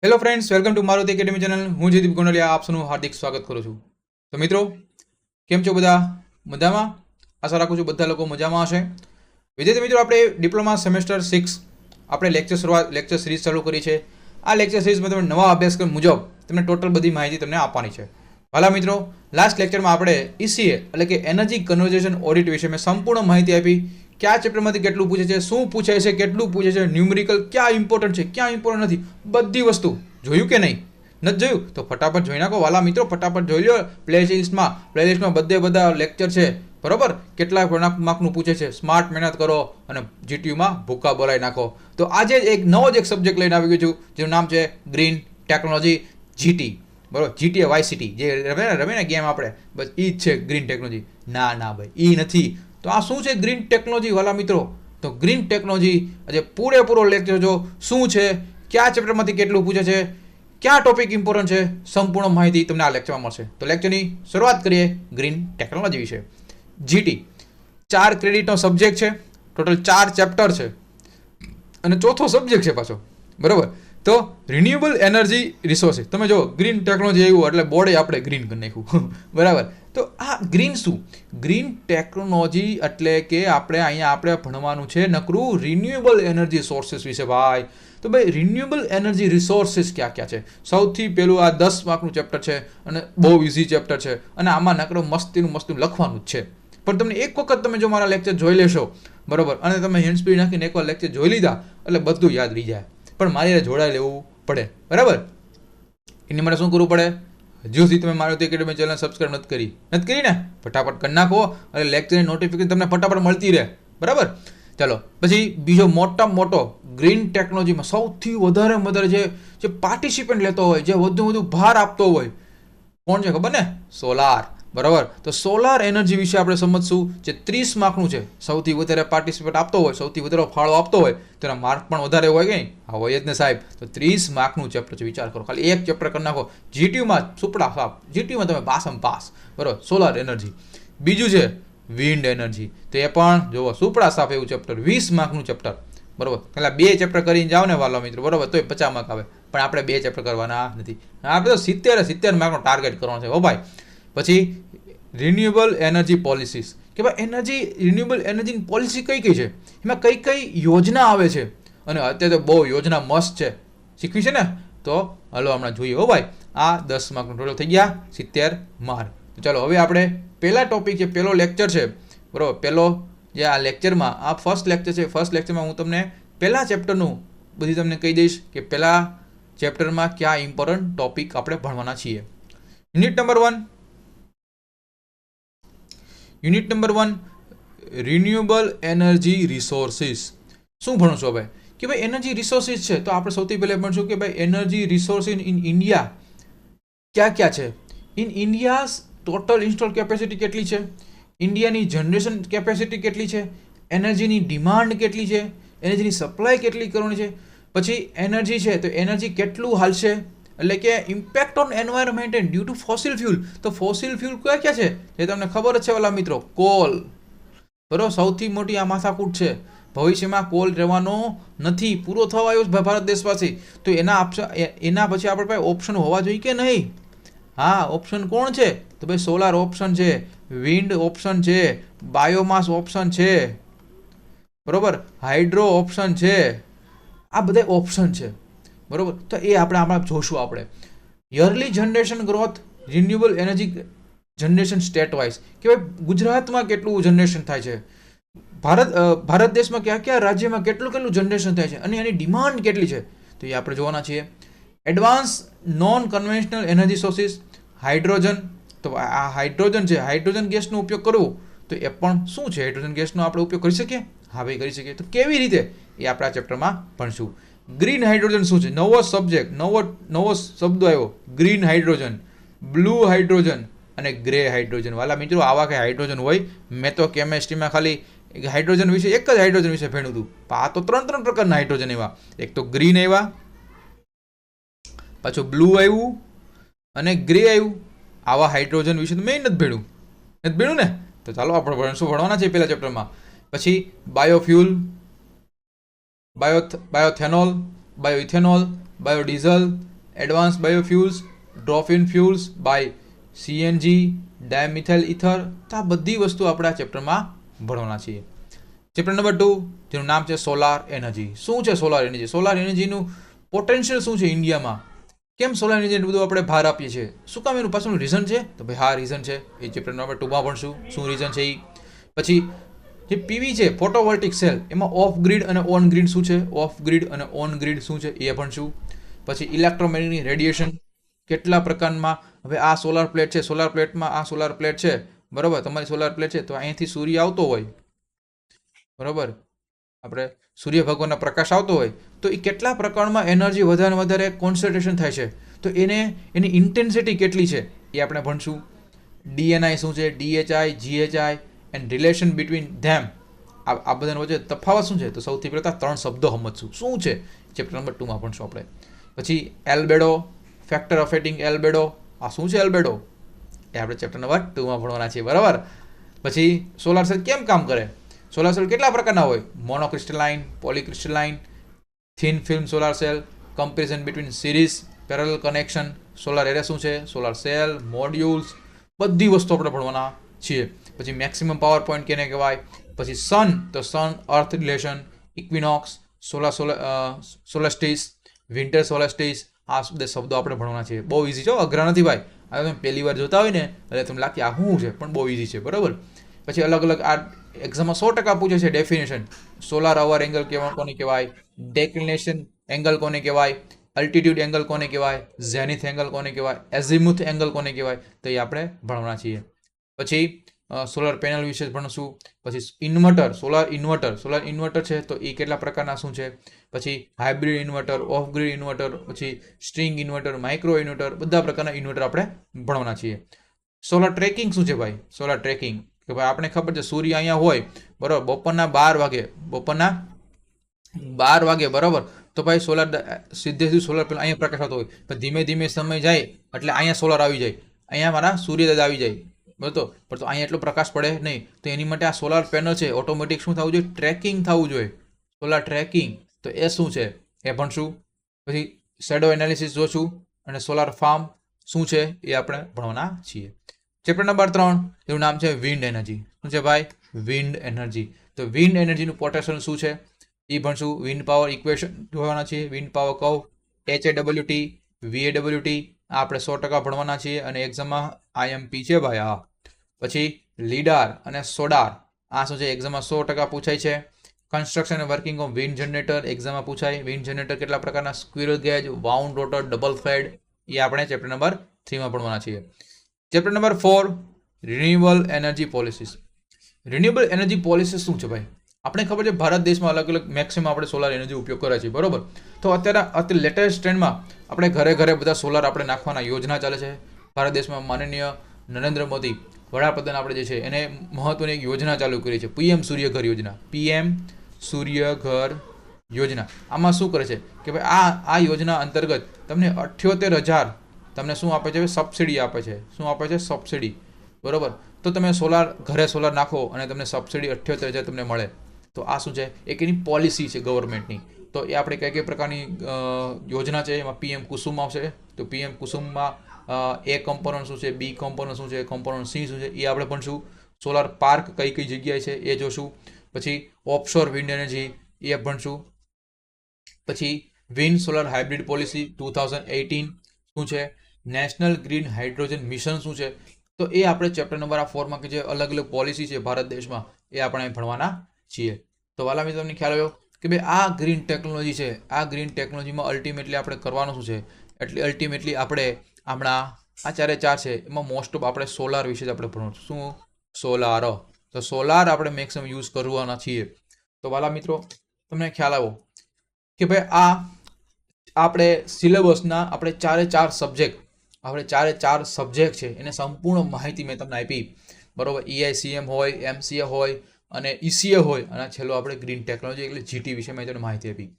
Hello friends, welcome to Maruti academy channel. હું જયદીપ ગોંડલિયા આપ સૌનું હાર્દિક સ્વાગત કરું છું. તો મિત્રો, કેમ છો બધા? મજામાં? આશા રાખું છું બધા લોકો મજામાં હશે. વિદ્યાર્થી મિત્રો, આપણે ડિપ્લોમા સેમેસ્ટર 6 આપણે લેક્ચર સિરીઝ ચાલુ કરી છે. આ લેક્ચર સિરીઝમાં તમે નવા અભ્યાસક્રમ મુજબ તમને ટોટલ બધી માહિતી તમને આપવાની છે. હાલા મિત્રો, લાસ્ટ લેક્ચરમાં આપણે ECA એટલે કે એનર્જી કન્ઝર્વેશન ઓડિટ વિશે મેં સંપૂર્ણ માહિતી આપી. કયા ચેપ્ટરમાંથી કેટલું પૂછે છે, શું પૂછાય છે, કેટલું પૂછે છે, ન્યુમેરિકલ ક્યાં ઇમ્પોર્ટન્ટ છે, ક્યાં ઇમ્પોર્ટન્ટ નથી, બધી વસ્તુ જોયું કે નહીં? નથી જોયું તો ફટાફટ જોઈ નાખો વાલા મિત્રો, ફટાફટ જોઈ લો. પ્લેલિસ્ટમાં બધા લેક્ચર છે, બરોબર? કેટલા માર્કનું પૂછે છે, સ્માર્ટ મહેનત કરો અને જીટીયુમાં ભૂકા બોલાવી નાખો. તો આજે એક નવો જ એક સબ્જેક્ટ લઈને આવી ગયો છું, જેનું નામ છે ગ્રીન ટેકનોલોજી GT, બરોબર? GTA વાય સિટી જે રમે ને ગેમ આપણે, બસ એ જ છે ગ્રીન ટેકનોલોજી. ના ભાઈ, એ નથી. તો આ શું છે ગ્રીન ટેકનોલોજી વાલા મિત્રો? તો ગ્રીન ટેકનોલોજી આજે પૂરેપૂરો લેક્ચર જો શું છે, કયા ચેપ્ટરમાંથી કેટલું પૂછે છે, ક્યાં ટોપિક ઇમ્પોર્ટન્ટ છે, સંપૂર્ણ માહિતી તમને આ લેક્ચરમાં મળશે. તો લેક્ચરની શરૂઆત કરીએ ગ્રીન ટેકનોલોજી વિશે. GT 4 ક્રેડિટનો સબ્જેક્ટ છે, ટોટલ 4 ચેપ્ટર છે અને ચોથો સબ્જેક્ટ છે પાછો, બરાબર? તો રિન્યુએબલ એનર્જી રિસોર્સિસ. તમે જો ગ્રીન ટેકનોલોજી આવ્યું એટલે બોર્ડે આપણે ગ્રીન કરી નાખ્યું, બરાબર? તો આ ગ્રીન શું? ગ્રીન ટેકનોલોજી એટલે કે આપણે ભણવાનું છે નકરું રિન્યુએબલ એનર્જી સોર્સિસ વિશે ભાઈ. તો ભાઈ રિન્યુએબલ એનર્જી રિસોર્સિસ ક્યાં છે? સૌથી પહેલું આ 10 માર્કનું ચેપ્ટર છે અને બહુ ઇઝી ચેપ્ટર છે અને આમાં નકરું મસ્તીનું લખવાનું જ છે. પણ તમને એક વખત તમે જો મારા લેક્ચર જોઈ લેશો, બરોબર, અને તમે હેન્ડ સ્પીડ નાખીને એકવાર લેક્ચર જોઈ લીધા એટલે બધું યાદ રહી જાય. પણ મારી જોડાઈ લેવું પડે, બરાબર? એની માટે શું કરવું પડે? હજુ સુધી તમે મારુતિ એકેડમી ચેનલ સબસ્ક્રાઇબ નથી કરી ને, ફટાફટ કરી નાખો એટલે લેક્ચરની નોટિફિકેશન તમને ફટાફટ મળતી રહે, બરાબર? ચાલો, પછી બીજો મોટો ગ્રીન ટેકનોલોજીમાં સૌથી વધારે જે પાર્ટિસિપન્ટ લેતો હોય, જે વધુ ભાર આપતો હોય, કોણ છે ખબર ને? સોલાર, બરાબર? તો સોલાર એનર્જી વિશે આપણે સમજશું, જે 30 માર્કનું છે. સૌથી વધારે પાર્ટિસિપેટ આપતો હોય, સૌથી વધારે ફાળો આપતો હોય તો એના માર્ક પણ વધારે હોય કે નહીં? હા, હોય જ ને સાહેબ. તો 30 માર્કનું ચેપ્ટર છે, વિચાર કરો. ખાલી એક ચેપ્ટર કરી નાખો, જીટીયુમાં સુપડા સાપ, જીટીયુમાં તમે પાસ, બરાબર? Solar energy. બીજું છે વિન્ડ એનર્જી, તો એ પણ જોવો સુપડા સાપ એવું ચેપ્ટર, 20 માર્કનું ચેપ્ટર, બરાબર? પેલા 2 ચેપ્ટર કરીને જાઓ ને વાલો મિત્રો, બરાબર, તો 50 માર્ક આવે. પણ આપણે 2 ચેપ્ટર કરવાના નથી, આપણે તો 70 માર્કનો ટાર્ગેટ કરવાનો છે હો ભાઈ. પછી રિન્યુએબલ એનર્જી પોલિસીસ, કે ભાઈ રિન્યુએબલ એનર્જીની પોલિસી કઈ છે, એમાં કઈ યોજના આવે છે. અને અત્યારે તો બહુ યોજના મસ્ત છે, શીખવી છે ને? તો હલો હમણાં જોઈએ હો ભાઈ. આ 10 માર્કનો ટોટલ થઈ ગયા 70 માર્ક. તો ચાલો હવે આપણે પહેલા ટોપિક છે, પહેલો લેક્ચર છે, બરાબર? પહેલો જે આ લેક્ચરમાં આ ફર્સ્ટ લેક્ચર છે, ફર્સ્ટ લેક્ચરમાં હું તમને પહેલા ચેપ્ટરનું બધી તમને કહી દઈશ કે પહેલા ચેપ્ટરમાં કયા ઇમ્પોર્ટન્ટ ટોપિક આપણે ભણવાના છીએ. Unit number 1 renewable energy resources. શું ભણશો ભાઈ? કે ભાઈ એનર્જી રિસોર્સિસ છે તો આપણે સૌથી પહેલાં ભણશું કે ભાઈ એનર્જી રિસોર્સિસ ઇન ઇન્ડિયા ક્યાં છે. In India total install capacity કેટલી છે, ઇન્ડિયાની જનરેશન કેપેસિટી કેટલી છે, એનર્જીની ડિમાન્ડ કેટલી છે, એનર્જીની સપ્લાય કેટલી કરવાની છે, પછી એનર્જી છે તો એનર્જી કેટલું હાલશે, એટલે કે impact on environment and due to fossil fuel. તો ફોસિલ ફ્યુલ ક્યાં છે એ તમને ખબર જ છે વાલા મિત્રો? કોલ, બરોબર? સૌથી મોટી આ માથાકૂટ છે. ભવિષ્યમાં કોલ રહેવાનો નથી, પૂરો થવા આવ્યો છે ભારત દેશવાસી. તો એના પછી આપણે પાસે ઓપ્શન હોવા જોઈએ કે નહીં? હા, ઓપ્શન કોણ છે? તો ભાઈ સોલાર ઓપ્શન છે, વિન્ડ ઓપ્શન છે, બાયોમાસ ઓપ્શન છે, બરોબર, હાઇડ્રો ઓપ્શન છે. આ બધા ઓપ્શન છે, બરોબર? તો એ આપણે જોશું. આપણે yearly generation growth, renewable energy generation state wise, કે ભાઈ ગુજરાતમાં કેટલું જનરેશન થાય છે, ભારત દેશમાં કયા રાજ્યમાં કેટલું જનરેશન થાય છે અને એની ડિમાન્ડ કેટલી છે, તો એ આપણે જોવાના છીએ. Advance non conventional energy sources, hydrogen. તો આ હાઇડ્રોજન છે, હાઇડ્રોજન ગેસનો ઉપયોગ કરવો, તો એ પણ શું છે? હાઇડ્રોજન ગેસનો આપણે ઉપયોગ કરી શકીએ? હા ભાઈ, કરી શકીએ. તો કેવી રીતે એ આપણે આ ચેપ્ટરમાં ભણશું. ગ્રીન હાઇડ્રોજન શું છે? નવો સબ્જેક્ટ, નવો શબ્દ આવ્યો, ગ્રીન હાઇડ્રોજન, બ્લુ હાઇડ્રોજન અને ગ્રે હાઇડ્રોજન. વાલા મિત્રો, આવા કઈ હાઇડ્રોજન હોય? મેં તો કેમેસ્ટ્રીમાં ખાલી હાઇડ્રોજન વિશે એક જ હાઇડ્રોજન વિશે ભણ્યું હતું. આ તો 3 પ્રકારના હાઇડ્રોજન એવા. એક તો ગ્રીન આવ્યા, પાછું બ્લુ આવ્યું અને ગ્રે આવ્યું. આવા હાઇડ્રોજન વિશે તો મેં નથી ભણ્યું ને. તો ચાલો આપણે ભણવાના છે પહેલા ચેપ્ટરમાં. પછી biofuel, bioethanol, bioethanol, biodiesel, advance biofuels, drop in fuels by CNG, dimethyl ether. તો આ બધી વસ્તુ આપણે આ ચેપ્ટરમાં ભણવાના છીએ. ચેપ્ટર નંબર 2 જેનું નામ છે સોલાર એનર્જી. શું છે સોલાર એનર્જી? સોલાર એનર્જીનું પોટેન્શિયલ શું છે ઇન્ડિયામાં? કેમ સોલાર એનર્જી બધું આપણે ભાર આપીએ છીએ? શું કામ એનું પાછળનું રીઝન છે? તો ભાઈ હા રીઝન છે, એ ચેપ્ટર નંબર 2માં ભણશું શું રીઝન છે એ. પછી જે પીવી છે ફોટોવોલ્ટિક સેલ, એમાં ઓફ ગ્રીડ અને ઓન ગ્રીડ શું છે, ઓફ ગ્રીડ અને ઓન ગ્રીડ શું છે એ ભણશું. પછી ઇલેક્ટ્રોમેગ્નેટિક રેડિયેશન કેટલા પ્રકારમાં, હવે આ સોલાર પ્લેટ છે, સોલાર પ્લેટમાં આ સોલાર પ્લેટ છે બરાબર, તમારી સોલાર પ્લેટ છે તો અહીંથી સૂર્ય આવતો હોય બરાબર, આપણે સૂર્ય ભગવાનના પ્રકાશ આવતો હોય તો એ કેટલા પ્રકારમાં એનર્જી વધારે કોન્સન્ટ્રેશન થાય છે, તો એની ઇન્ટેન્સિટી કેટલી છે એ આપણે ભણશું. ડીએનઆઈ શું છે, ડીએચઆઈ, જીએચઆઈ એન્ડ રિલેશન બિટવીન ધેમ, આ બધાની વચ્ચે તફાવત શું છે? તો સૌથી પહેલાં 3 શબ્દો સમજશું શું છે, ચેપ્ટર નંબર 2માં ભણશું આપણે. પછી એલ્બેડો, ફેક્ટર અફેક્ટિંગ એલ્બેડો, આ શું છે એલ્બેડો એ આપણે ચેપ્ટર નંબર 2માં ભણવાના છીએ બરાબર. પછી સોલાર સેલ કેમ કામ કરે, સોલાર સેલ કેટલા પ્રકારના હોય, monocrystalline, polycrystalline, thin film solar cell, comparison between series, parallel connection, solar array શું છે, સોલાર સેલ, મોડ્યુલ્સ, બધી વસ્તુ આપણે ભણવાના છીએ. પછી મેક્સિમમ પાવર પોઈન્ટ કેને કહેવાય, પછી સન તો સન અર્થ રિલેશન, ઇક્વિનોક્સ, સોલાસ્ટિસ, વિન્ટર સોલાસ્ટિસ, આ બધા શબ્દો આપણે ભણવાના છીએ. બહુ ઇઝી છે, અઘરા નથી ભાઈ. આ તમે પહેલી વાર જોતા હોય ને એટલે તમને લાગે આ શું છે, પણ બહુ ઇઝી છે બરાબર. પછી અલગ અલગ આ એક્ઝામમાં 100% પૂછે છે ડેફિનેશન. સોલાર અવર એંગલ કોને કહેવાય, ડેક્લિનેશન એંગલ કોને કહેવાય, અલ્ટિટ્યુડ એંગલ કોને કહેવાય, ઝેનિથ એંગલ કોને કહેવાય, એઝિમુથ એંગલ કોને કહેવાય, તો એ આપણે ભણવાના છીએ. પછી સોલાર પેનલ વિશે ભણશું. પછી ઇન્વર્ટર, સોલાર ઇન્વર્ટર છે તો એ કેટલા પ્રકારના શું છે. પછી hybrid inverter, of grid inverter, પછી સ્ટ્રિંગ ઇન્વર્ટર, માઇક્રો ઇન્વર્ટર, બધા પ્રકારના ઇન્વર્ટર આપણે ભણવાના છીએ. સોલાર ટ્રેકિંગ શું છે ભાઈ, સોલાર ટ્રેકિંગ કે ભાઈ આપણે ખબર છે સૂર્ય અહીંયા હોય બરાબર, બપોરના 12 વાગે બરાબર, તો ભાઈ સીધે સોલાર પેનલ અહીંયા પ્રકાશ આવતો હોય, પણ ધીમે ધીમે સમય જાય એટલે અહીંયા સોલાર આવી જાય, અહીંયા મારા સૂર્યદાદા આવી જાય બરાબર, પણ તો અહીંયા એટલો પ્રકાશ પડે નહીં, તો એની માટે આ સોલાર પેનલ છે ઓટોમેટિક શું થવું જોઈએ, ટ્રેકિંગ થવું જોઈએ, સોલાર ટ્રેકિંગ. તો એ શું છે એ ભણશું. પછી શેડો એનાલિસિસ જોશું અને સોલાર ફાર્મ શું છે એ આપણે ભણવાના છીએ. ચેપ્ટર નંબર 3 એનું નામ છે વિન્ડ એનર્જી. શું છે ભાઈ, વિન્ડ એનર્જી. તો વિન્ડ એનર્જીનું પોટેન્શિયલ શું છે એ ભણશું. વિન્ડ પાવર ઇક્વેશન જોવાના છીએ, વિન્ડ પાવર કહો, HAWT, VAWT આપણે 100% ભણવાના છીએ અને એક્ઝામમાં IMP છે ભાઈ. હા, પછી લીડાર અને સોડાર આ શું છે એક્ઝામમાં 100% પૂછાય છે. Construction and working of wind generator એક્ઝામમાં પૂછાય. વિન્ડ જનરેટર કેટલા પ્રકારના, squirrel cage, wound rotor, double fed, એ આપણે ચેપ્ટર નંબર 3માં ભણવાના છીએ. Chapter number 4 renewable energy policies. Renewable energy policies શું છે ભાઈ, આપણે ખબર છે ભારત દેશમાં અલગ અલગ મેક્સિમમ આપણે સોલાર એનર્જી ઉપયોગ કરે છે બરોબર. તો અત્યારે લેટેસ્ટ ટ્રેન્ડમાં આપણે ઘરે બધા સોલાર આપણે નાખવાના યોજના ચાલે છે ભારત દેશમાં. માનનીય નરેન્દ્ર મોદી વડાપ્રધાન આપણે જે છે એને મહત્વની એક યોજના ચાલુ કરી છે, PM સૂર્યઘર યોજના. PM સૂર્યઘર યોજના આમાં શું કરે છે કે ભાઈ આ યોજના અંતર્ગત તમને 78,000 તમને શું આપે છે, સબસિડી આપે છે. શું આપે છે, સબસિડી બરોબર. તો તમે ઘરે સોલાર નાખો અને તમને સબસિડી 78,000 તમને મળે. તો આ શું છે, એક એની પોલિસી છે ગવર્મેન્ટની. તો એ આપણે કઈ પ્રકારની યોજના છે, એમાં PM કુસુમ આવશે. તો PM કુસુમમાં A કમ્પોનન્ટ શું છે, B કમ્પોનન્ટ શું છે, કમ્પોનન્ટ C શું છે એ આપણે ભણશું. સોલાર પાર્ક કઈ જગ્યાએ છે એ જોશું. પછી ઓફશોર વિન્ડ એનર્જી એ ભણશું. પછી વિન્ડ સોલાર હાઇબ્રિડ પોલિસી 2018 શું છે, નેશનલ ગ્રીન હાઇડ્રોજન મિશન શું છે. તો એ આપણે ચેપ્ટર નંબર 4માં કે જે અલગ અલગ પોલિસી છે ભારત દેશમાં એ આપણે ભણવાના છીએ. તો વાલા મિત્રો તમને ખ્યાલ આવ્યો કે ભાઈ આ ગ્રીન ટેકનોલોજી છે, આ ગ્રીન ટેકનોલોજીમાં અલ્ટિમેટલી આપણે કરવાનું શું છે, એટલે અલ્ટિમેટલી આપણે હમણાં આ 4 છે એમાં મોસ્ટ ઓફ આપણે સોલાર વિશે જ આપણે ભણવાનું. શું, સોલાર. તો સોલાર આપણે મેક્સિમમ યુઝ કરવાના છીએ. તો વાલા મિત્રો તમને ખ્યાલ આવ્યો કે ભાઈ આ આપણે સિલેબસના આપણે 4 સબ્જેક્ટ છે એને સંપૂર્ણ માહિતી મેં તમને આપી બરોબર. EICM હોય, MCA હોય અને ECA હોય અને છેલ્લો આપણે ગ્રીન ટેકનોલોજી એટલે GT વિશે મેં તમને માહિતી આપી.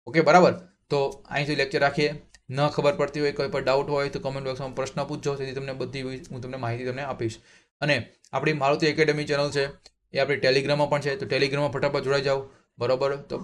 ઓકે બરાબર. તો અહીંથી લેક્ચર રાખીએ. ન ખબર પડતી હોય, કોઈ પણ ડાઉટ હોય તો કમેન્ટ બોક્સમાં પ્રશ્ન પૂછજો, તેથી તમને બધી હું તમને માહિતી તમને આપીશ. અને આપણી મારુતિ એકેડમી ચેનલ છે એ આપણી ટેલિગ્રામમાં પણ છે, તો ટેલિગ્રામમાં ફટાફટ જોડાઈ જાઓ બરોબર. તો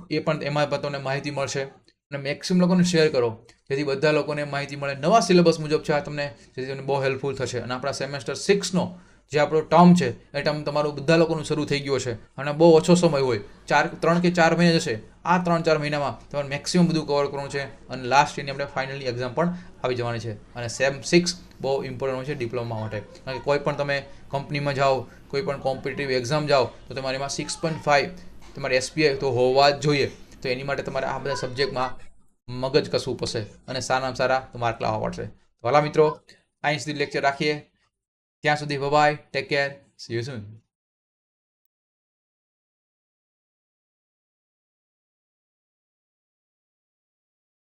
એમાં પણ તમને માહિતી મળશે. અને મેક્સિમમ લોકોને શેર કરો, જેથી બધા લોકોને માહિતી મળે. નવા સિલેબસ મુજબ છે આ તમને, જેથી તમને બહુ હેલ્પફુલ થશે. અને આપણા સેમેસ્ટર 6નો જે આપણો ટર્મ છે એ ટર્મ તમારું બધા લોકોનું શરૂ થઈ ગયો છે અને બહુ ઓછો સમય હોય, 3 કે 4 મહિના જશે. આ 3-4 મહિનામાં તમારે મેક્સિમમ બધું કવર કરવાનું છે અને લાસ્ટ યરની આપણે ફાઇનલની એક્ઝામ પણ આવી જવાની છે. અને સેમ 6 બહુ ઇમ્પોર્ટન્ટ હોય છે ડિપ્લોમા માટે, કારણ કે કોઈ પણ તમે કંપનીમાં જાઓ, કોઈ પણ કોમ્પિટિટિવ એક્ઝામ જાઓ તો તમારે એમાં 6.5 તમારે એસપીઆઈ તો હોવા જ જોઈએ. તો એની માટે તમારે આ બધા સબ્જેક્ટમાં મગજ કસવું પડશે અને સારામાં સારા માર્ક લાવવા પડશે. તો હાલા મિત્રો, અહીં સુધી લેક્ચર રાખીએ. ત્યાં સુધી bye, take care, see you soon.